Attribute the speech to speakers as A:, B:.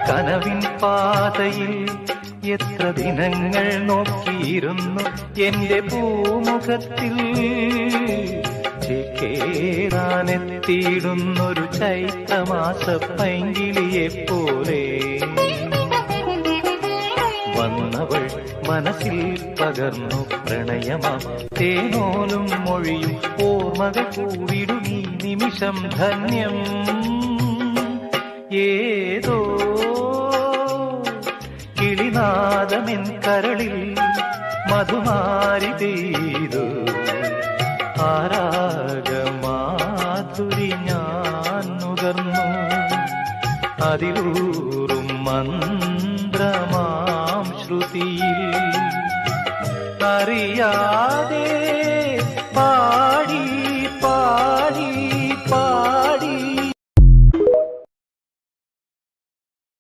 A: കനവിൻ പാതയിൽ എത്ര ദിനങ്ങൾ നോക്കിയിരുന്നു എന്റെ പൂമുഖത്തിൽ ചേക്കേറാനെത്തിയിടുന്നൊരു ചൈത്രമാസ പൈങ്കിളിയെപ്പോലെ വന്നവൾ മനസ്സിൽ പകർന്നു പ്രണയമാം തേനോലും മൊഴിയും ഓർമ്മകൾ കൂടിടും ഈ നിമിഷം ധന്യം ഏതോ കിളിനാദമെൻ കരളിൽ മധുമാരി പെയ്തു ആരാഗമാധുരി ഞാൻ നുകർന്നു അതിലൂറും മന്ത്രമാം ശ്രുതിയിൽ അറിയാതെ